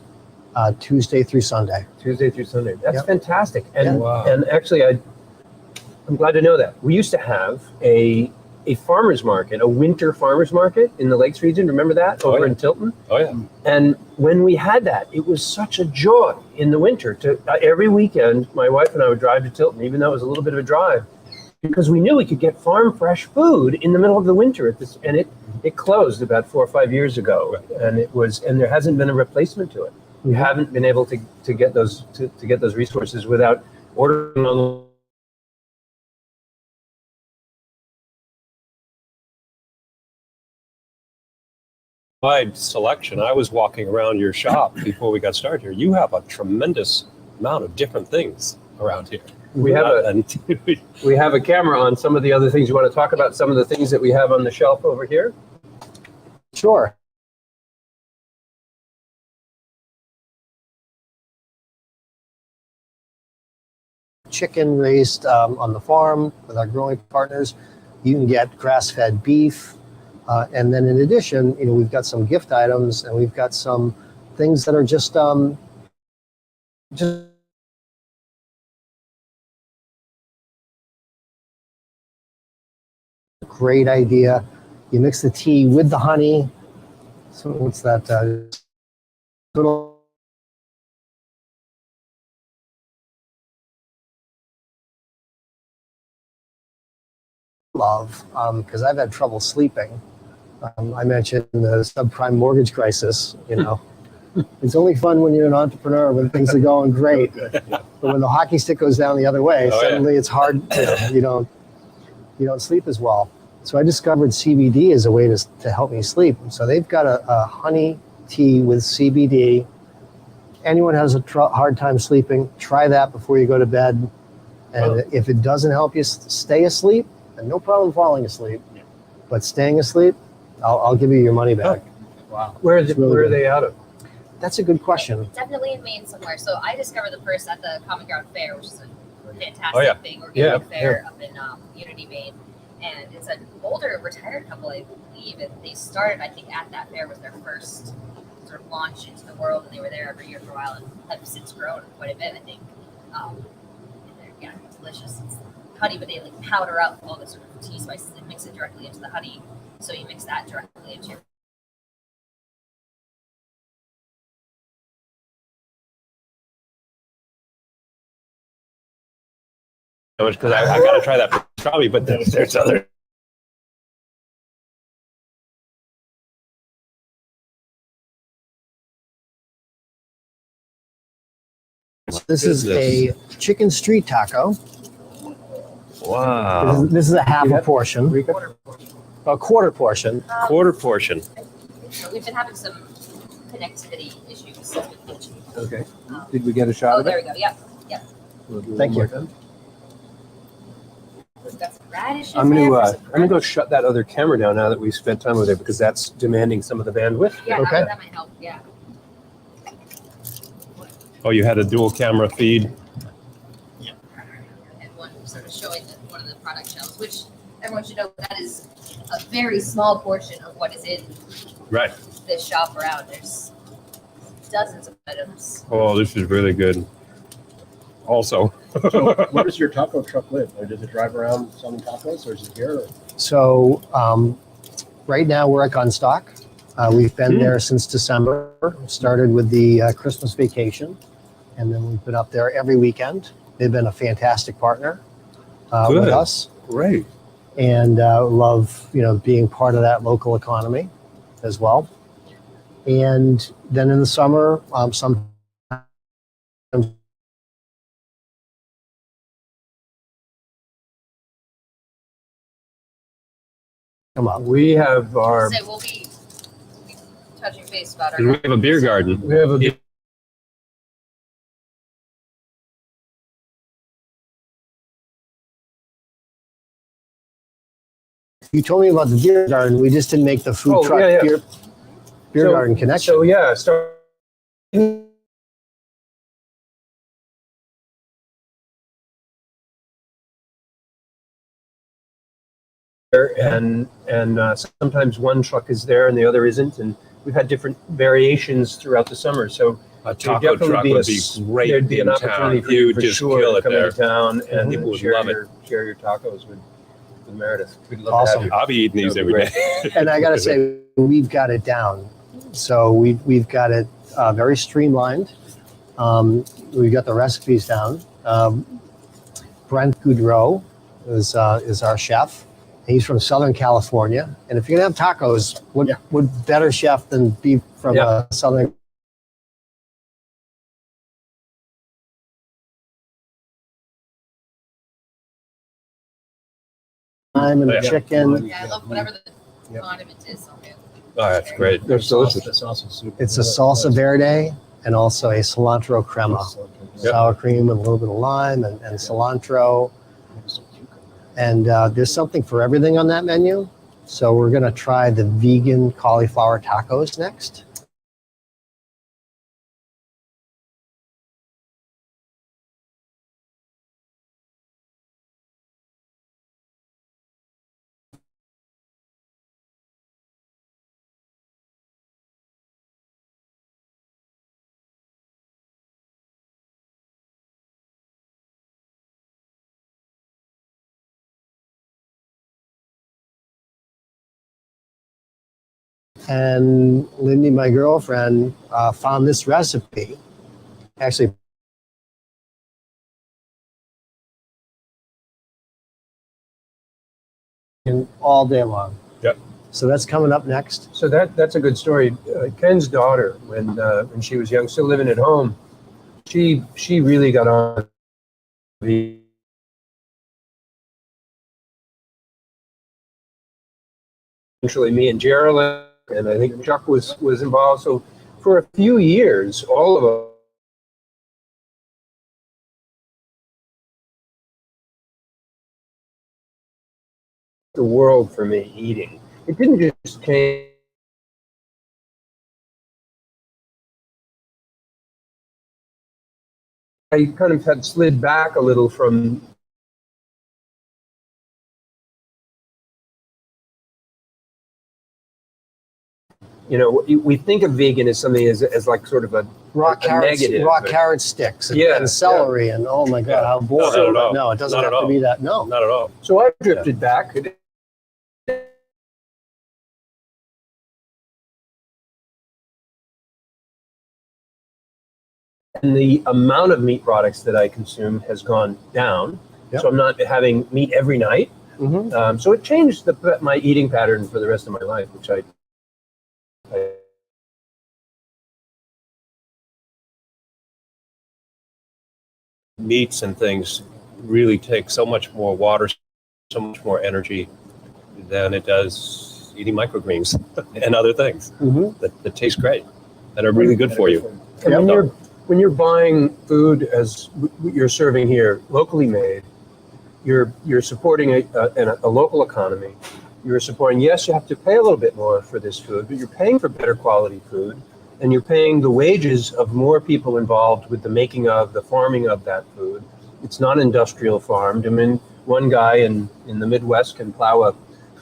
Tuesday through Sunday. Tuesday through Sunday? That's Yep. fantastic. And Wow. and actually I'm glad to know that. We used to have a a farmer's market, a winter farmer's market in the Lakes region. Remember that over in Tilton? Oh yeah. And when we had that, it was such a joy in the winter to every weekend, my wife and I would drive to Tilton, even though it was a little bit of a drive, because we knew we could get farm fresh food in the middle of the winter at this, and it closed about 4 or 5 years ago, and there hasn't been a replacement to it. We haven't been able to get those to get those resources without ordering on. Wide selection. I was walking around your shop before we got started here. You have a tremendous amount of different things around here. We have a camera on some of the other things. You want to talk about some of the things that we have on the shelf over here? Sure. Chicken raised on the farm with our growing partners. You can get grass-fed beef. And then in addition, we've got some gift items, and we've got some things that are just a great idea. You mix the tea with the honey. So what's that? Little love, because I've had trouble sleeping. I mentioned the subprime mortgage crisis. It's only fun when you're an entrepreneur when things are going great. But when the hockey stick goes down the other way, suddenly it's hard. You don't sleep as well. So I discovered CBD as a way to help me sleep. So they've got a honey tea with CBD. Anyone has a hard time sleeping, try that before you go to bed. And if it doesn't help you stay asleep, and no problem falling asleep, but staying asleep, I'll give you your money back. Wow. Where are they out of? That's a good question. Definitely in Maine somewhere. So I discovered the first at the Common Ground Fair, which is a fantastic big organic fair up in Unity, Maine. And it's an older retired couple, I believe, and they started, I think, at that fair was their first sort of launch into the world, and they were there every year for a while and have since grown quite a bit, I think. And they're delicious. It's honey, but they powder up all the sort of tea spices and mix it directly into the honey. So you mix that directly into your because I got to try that probably, but there's other. This is a chicken street taco. Wow. This is a half a portion. A quarter portion. Quarter portion. We've been having some connectivity issues since we've been teaching. Okay. Did we get a shot of it? There we go. Yep. Thank you. We've got some radishes. I'm gonna go shut that other camera down now that we've spent time with it, because that's demanding some of the bandwidth. Yeah, Okay. that might help. Yeah. Oh, you had a dual camera feed. And one sort of showing one of the product shelves, which everyone should know that is a very small portion of what is in this shop around. There's dozens of items. Oh, this is really good. Also. So where does your taco truck live? Or does it drive around selling tacos, or is it here? So right now we're at Gunstock. We've been there since December. Started with the Christmas vacation, and then we've been up there every weekend. They've been a fantastic partner with us. Great. And love being part of that local economy as well. And then in the summer, sometimes come up. We have our. So we'll be touching base about And we our. have a beer garden. We have a. You told me about the beer garden. We just didn't make the food truck beer garden connection. So yeah, start. And sometimes one truck is there and the other isn't, and we've had different variations throughout the summer. So A taco truck would be great There'd be in an opportunity town. for You you would for just sure kill to it come there. into town and People would share love it. your tacos with with Meredith. We'd love Awesome. to have you. I'll be eating these That would every be day. And I got to say, we've got it down. So we've got it very streamlined. We've got the recipes down. Brent Goudreau is our chef. He's from Southern California. And if you're going to have tacos, what better chef than be from Southern lime and Yeah. chicken. Yeah, I love whatever the condiment is on it. Oh, that's great. They're delicious. The sauce is super It's a good. salsa verde and also a cilantro crema. Yep. Sour cream with a little bit of lime and cilantro. And there's something for everything on that menu. So we're going to try the vegan cauliflower tacos next. And Lindy, my girlfriend, found this recipe. Actually, all day long. Yep. So that's coming up next. So that's a good story. Ken's daughter, when she was young, still living at home, she really got on the eventually me and Geraldine, and I think Chuck was involved. So for a few years, all of us, the world for me eating. It didn't just change. I kind of had slid back a little from we think of vegan as something as like sort of a Raw a carrots, negative, raw but- carrot sticks and, Yeah, and celery and oh my God, Yeah. how boring. No, not at all. No, it doesn't Not have at to all. be that. No. Not at all. So I drifted back. And the amount of meat products that I consume has gone down. Yep. So I'm not having meat every night. Mm-hmm. So it changed my eating pattern for the rest of my life, which I Meats and things really take so much more water, so much more energy than it does eating microgreens and other things Mm-hmm. that taste great and are really good for you. And when you're buying food as you're serving here, locally made, you're supporting a local economy. You're supporting. Yes, you have to pay a little bit more for this food, but you're paying for better quality food, and you're paying the wages of more people involved with the making of, the farming of that food. It's not industrial farmed. I mean, one guy in the Midwest can plow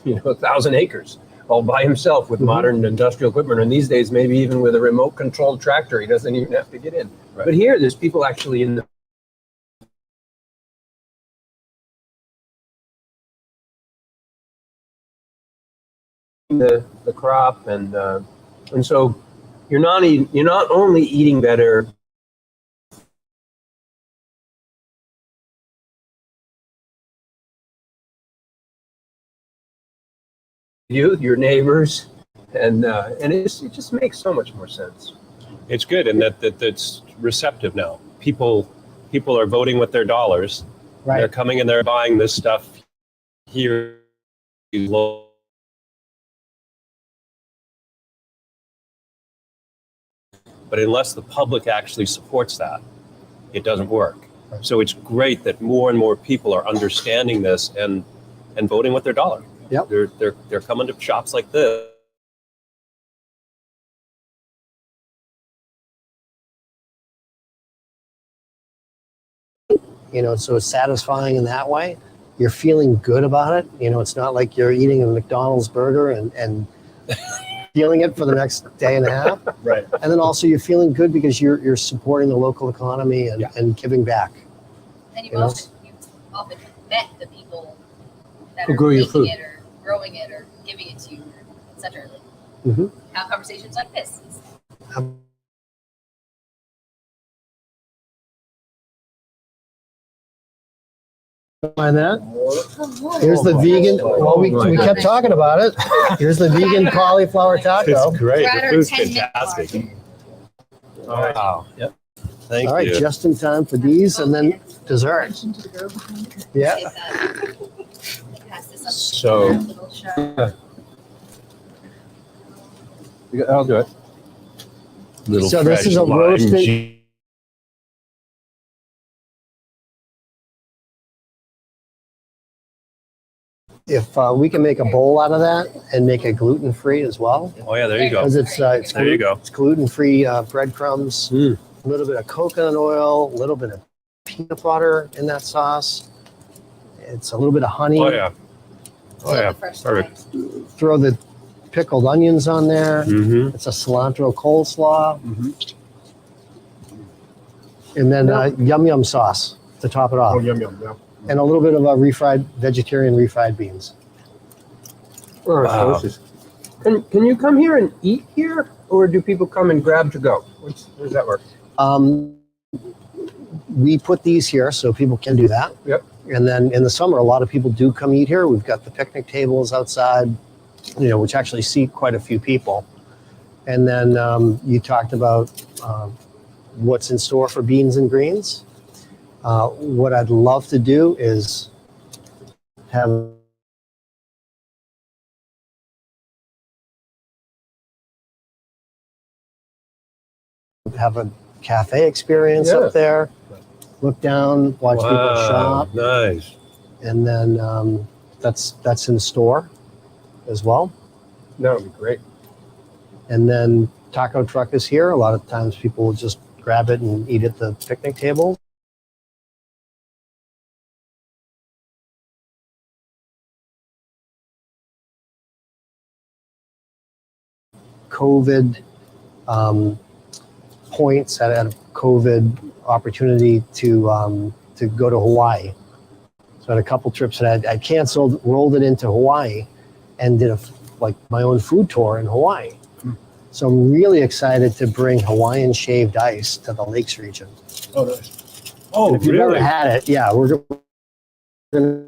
1,000 acres all by himself with modern industrial equipment. And these days, maybe even with a remote controlled tractor, he doesn't even have to get in. Right. But here, there's people actually in the crop, and so you're not only eating better. Your neighbors, and it just makes so much more sense. It's good, and that's receptive now. People are voting with their dollars. Right. They're coming and they're buying this stuff here. But unless the public actually supports that, it doesn't work. So it's great that more and more people are understanding this and voting with their dollar. Yep. They're coming to shops like this. So it's satisfying in that way. You're feeling good about it. It's not like you're eating a McDonald's burger and feeling it for the next day and a half. Right. And then also you're feeling good because you're supporting the local economy and giving back. And you've You know? often met the people that Who are grow your making food. it or growing it or giving it to you, etc. Like, Mhm. have conversations like this. Find that. Here's the vegan. Well, we kept talking about it. Here's the vegan cauliflower taco. It's great. We're at The our food's 10-minute fantastic. mark. Wow. Yep. Thank All right, you. just in time for these and then dessert. Attention to the girl behind her. Yeah. Get that. Pass this up. So- That little shot. I'll do it. Little So this fresh is a lime roasted- juice. If we can make a bowl out of that and make it gluten-free as well, Oh yeah, there you go. because it's There you go. It's gluten-free breadcrumbs, Mm. a little bit of coconut oil, a little bit of peanut butter in that sauce. It's a little bit of honey. Oh yeah. Oh So yeah. the fresh Perfect. Throw the pickled onions on there. Mm-hmm. It's a cilantro coleslaw, Mhm. and then yum yum sauce to top it off, Oh, yum, yum, yeah. and a little bit of vegetarian refried beans. Oh, Wow. delicious. Can you come here and eat here, or do people come and grab to go? How does that work? We put these here so people can do that. Yep. And then in the summer, a lot of people do come eat here. We've got the picnic tables outside, which actually seat quite a few people. And then you talked about what's in store for Beans and Greens. What I'd love to do is have a cafe experience Yeah. up there. Look down, watch people Wow. shop, Nice. and then that's in store as well. That would be great. And then taco truck is here. A lot of times people will just grab it and eat at the picnic table. COVID points at a COVID opportunity to go to Hawaii. So I had a couple trips that I canceled, rolled it into Hawaii, and did my own food tour in Hawaii. So I'm really excited to bring Hawaiian shaved ice to the Lakes region. Oh, nice. Oh, And if you've really? never had it, yeah, we're gonna.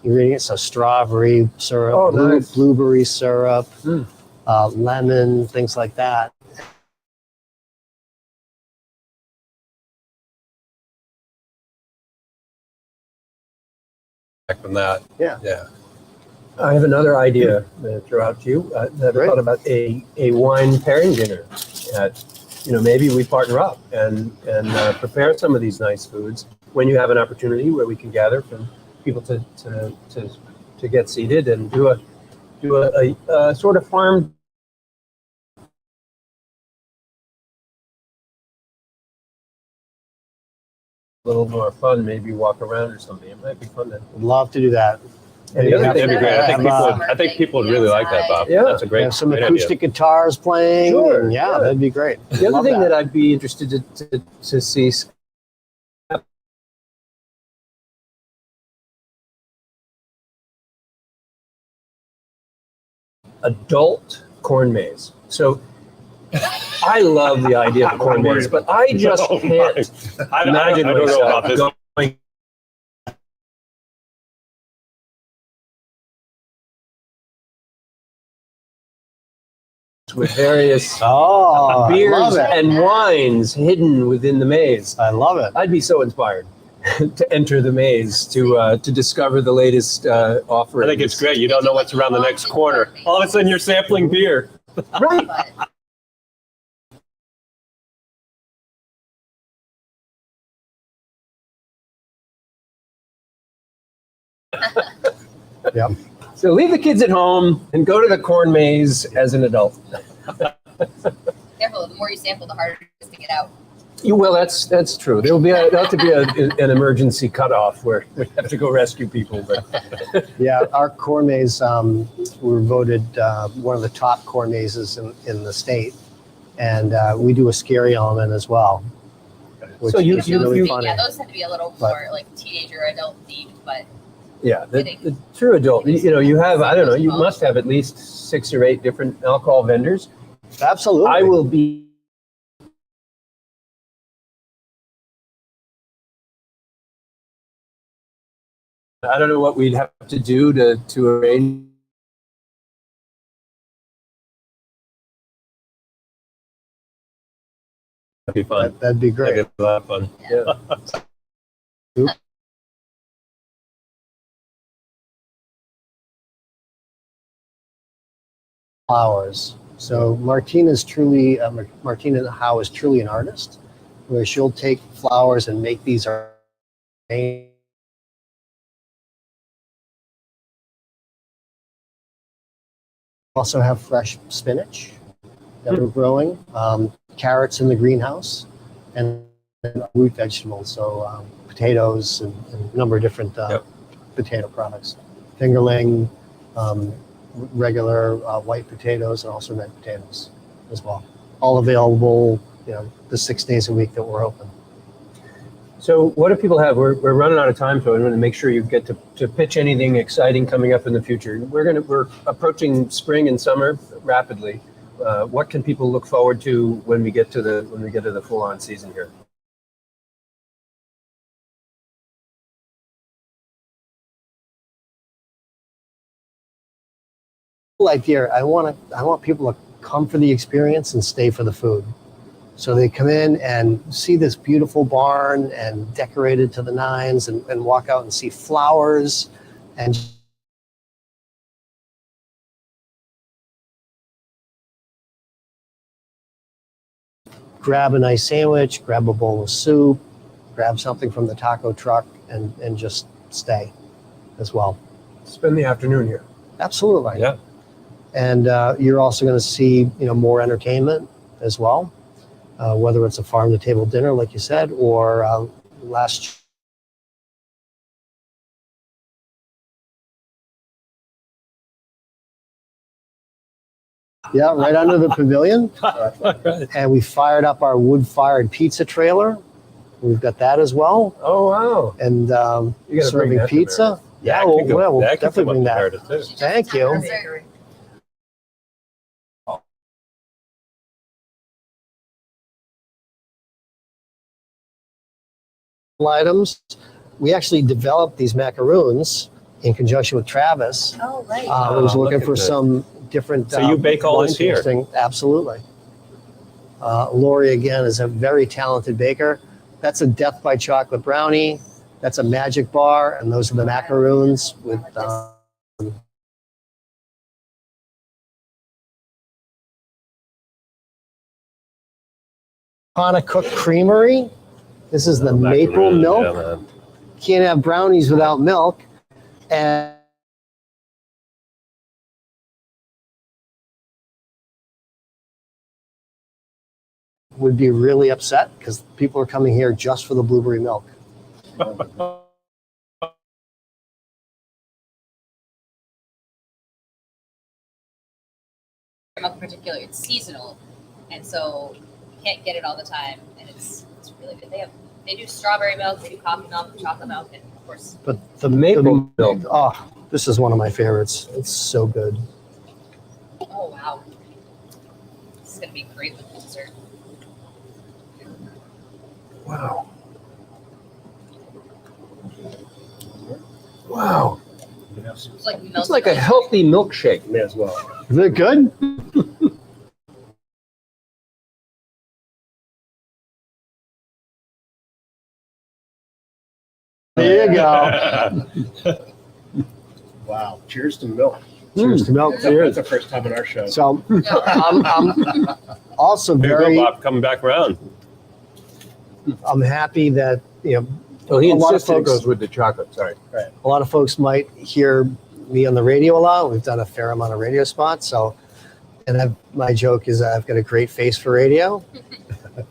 Ingredients: so strawberry syrup, Oh, nice. blueberry syrup, Mm. lemon, things like that. Back from that. Yeah. Yeah. I have another idea to throw out to you. That I Great. thought about a wine pairing dinner. Maybe we partner up and prepare some of these nice foods when you have an opportunity where we can gather from people to get seated and do a sort of farm. A little more fun, maybe walk around or something. It might be fun to. Love to do that. And the other That'd thing be great. Yeah, I think people would really like that, Bob. Yeah. That's a great, Have some great acoustic idea. guitars playing. Sure, And yeah, yeah. that'd be great. The other Love thing that. that I'd be interested to see adult corn maze. So I love the idea of a corn maze, but I just Oh, can't I imagine don't know myself about this. going with various Oh, I beers love it. and wines hidden within the maze. I love it. I'd be so inspired to enter the maze to discover the latest I offerings. think it's great. You don't know what's around the next corner. All of a sudden, you're sampling beer. Right. But Yep. So leave the kids at home and go to the corn maze as an adult. careful, the more you sample, the harder it is to get out. Well, that's true. There'll have to be an emergency cutoff where we have to go rescue people. But Yeah, our corn maze, we were voted one of the top corn mazes in the state. and we do a scary element as well. Which So is really funny. Yeah, those tend to be a little more like teenager adult themed, but Yeah, the true adult. You have, I don't know, you must have at least 6 or 8 different alcohol vendors. Absolutely. I will be. I don't know what we'd have to do to arrange. That'd be fun. That'd be great. That'd be a lot of fun. Yeah. Flowers. So Martina Howe is truly an artist, where she'll take flowers and make these also have fresh spinach that we're growing, carrots in the greenhouse, and root vegetables, so potatoes and a number of different potato products. Fingerling, regular white potatoes, and also red potatoes as well. All available, the 6 days a week that we're open. So what do people have? We're running out of time, so I want to make sure you get to pitch anything exciting coming up in the future. We're approaching spring and summer rapidly. What can people look forward to when we get to the full-on season here? Idea. I want people to come for the experience and stay for the food. So they come in and see this beautiful barn and decorated to the nines, and walk out and see flowers and grab a nice sandwich, grab a bowl of soup, grab something from the taco truck, and just stay as well. Spend the afternoon here. Absolutely. Yeah. And you're also going to see, more entertainment as well, whether it's a farm-to-table dinner, like you said, or Yeah, right under the pavilion. And we fired up our wood-fired pizza trailer. We've got that as well. Oh, wow. And You gotta bring serving that to pizza. Yeah, we'll definitely bring that. Thank you. Items. We actually developed these macaroons in conjunction with Travis. Oh, right. I was looking for some different. So you bake all this here? Absolutely. Lori, again, is a very talented baker. That's a Death by Chocolate brownie. That's a magic bar, and those are the macaroons with. Hana Cook Creamery. This is the maple milk. Yeah, Can't have brownies without milk. And would be really upset because people are coming here just for the blueberry milk. Milk in particular, it's seasonal, and so you can't get it all the time, and it's really good. They do strawberry milk, they do coffee milk, chocolate milk, and of course. But the maple milk, oh, this is one of my favorites. It's so good. Oh wow, this is gonna be great with dessert. Wow. Wow. It's like a healthy milkshake as well. Is it good? There you go. Wow. Cheers to milk. Cheers to milk. That's the first time on our show. So I'm also There you very. go, Bob, coming back around. I'm happy that Well, he A lot of insisted it folks- goes with the chocolate. Sorry. a lot of folks might hear me on the radio a lot. We've done a fair amount of radio spots. My joke is I've got a great face for radio.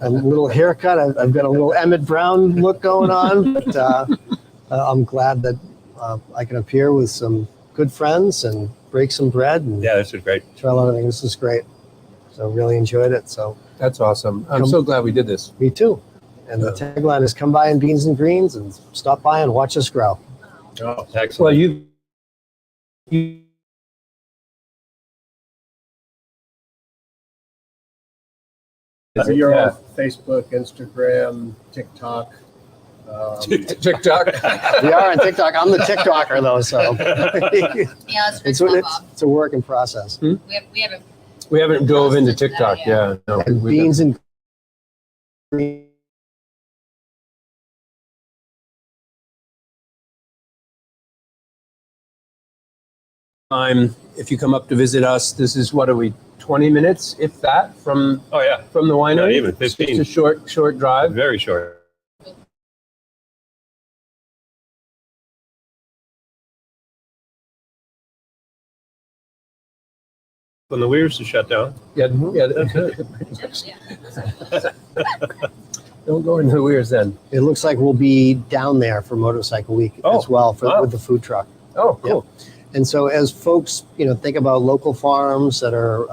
A little haircut. I've got a little Emmett Brown look going on. But I'm glad that I can appear with some good friends and break some bread and Yeah, this is great. try a lot of things. This is great. So really enjoyed it. So That's awesome. I'm so glad we did this. me too. And the tagline is come by in Beans and Greens and stop by and watch us grow. Oh, excellent. Well, you You're Yeah. on Facebook, Instagram, TikTok. TikTok. We are on TikTok. I'm the TikToker though, so Yeah, it's a work in process. we haven't. We haven't dove into Into that, TikTok. yeah. No. And we Beans and Greens. time. If you come up to visit us, this is what are we? 20 minutes, if that, from Oh yeah, from the winery. not even It's 15. a short drive. Very short. When the weirs are shut down. Yeah, that's it. Yeah. Don't go into the weirs then. It looks like we'll be down there for Motorcycle Week Oh, as well wow. with the food truck. Oh, cool. And so as folks, think about local farms that are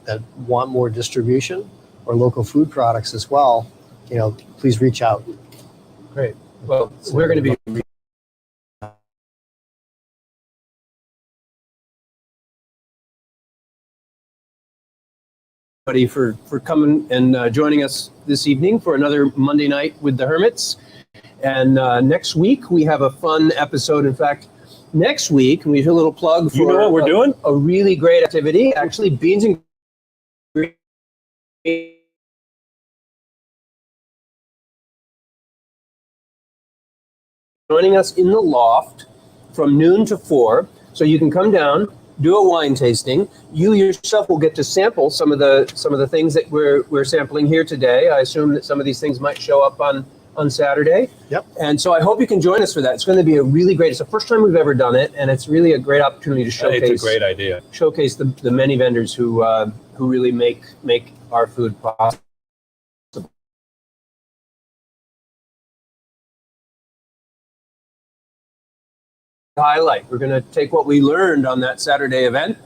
that want more distribution or local food products as well, please reach out. Great. Well, we're going to be for coming and joining us this evening for another Monday night with the Hermits. And next week we have a fun episode. In fact, next week we have a little plug for You know what we're doing? a really great activity. Actually, Beans and Greens joining us in the loft from noon to 4. So you can come down, do a wine tasting. You yourself will get to sample some of the things that we're sampling here today. I assume that some of these things might show up on Saturday. Yep. And so I hope you can join us for that. It's going to be a really great. It's the first time we've ever done it, and it's really a great opportunity to showcase. It's a great idea. Showcase the many vendors who really make our food possible. Highlight. We're going to take what we learned on that Saturday event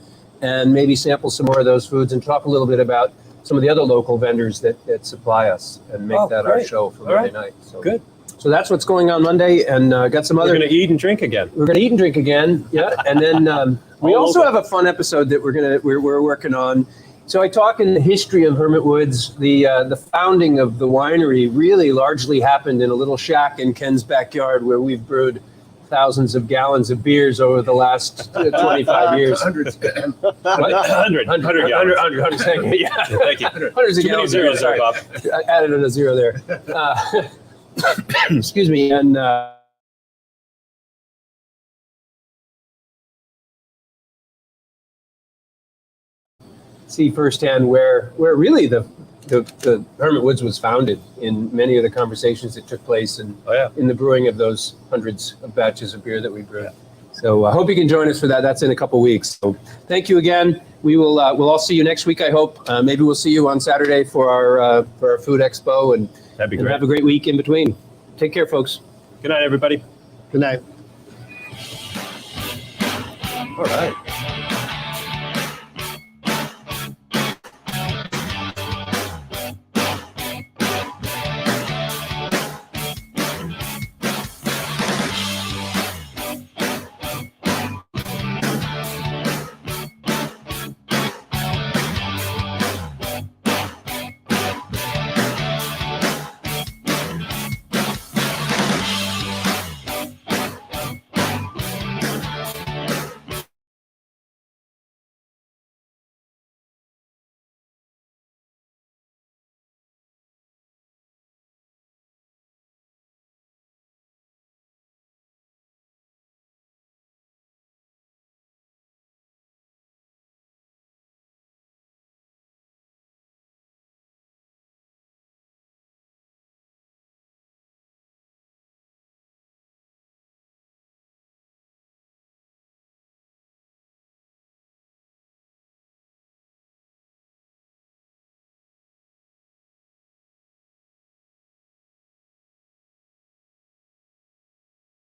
and maybe sample some more of those foods and talk a little bit about some of the other local vendors that supply us and make that our great. show for All Monday right. night. So Good. So that's what's going on Monday, and got some We're other. going to eat and drink again. We're going to eat and drink again, yeah. And then we All also over. have a fun episode that we're working on. So I talk in the history of Hermit Woods. The founding of the winery really largely happened in a little shack in Ken's backyard where we've brewed thousands of gallons of beers over the last 25 years. Hundreds. 100 gallons. Yeah. Thank you. Hundreds of Too many gallons. zeros there, Sorry. Bob. I added a zero there. Excuse me. And see firsthand where really the Hermit Woods was founded in many of the conversations that took place in the brewing of those hundreds of batches of beer that we brewed. So I hope you can join us for that. That's in a couple weeks. So thank you again. We will we'll all see you next week, I hope. Maybe we'll see you on Saturday for our food expo, and That'd be and great. have a great week in between. Take care, folks. Good night, everybody. Good night. All right.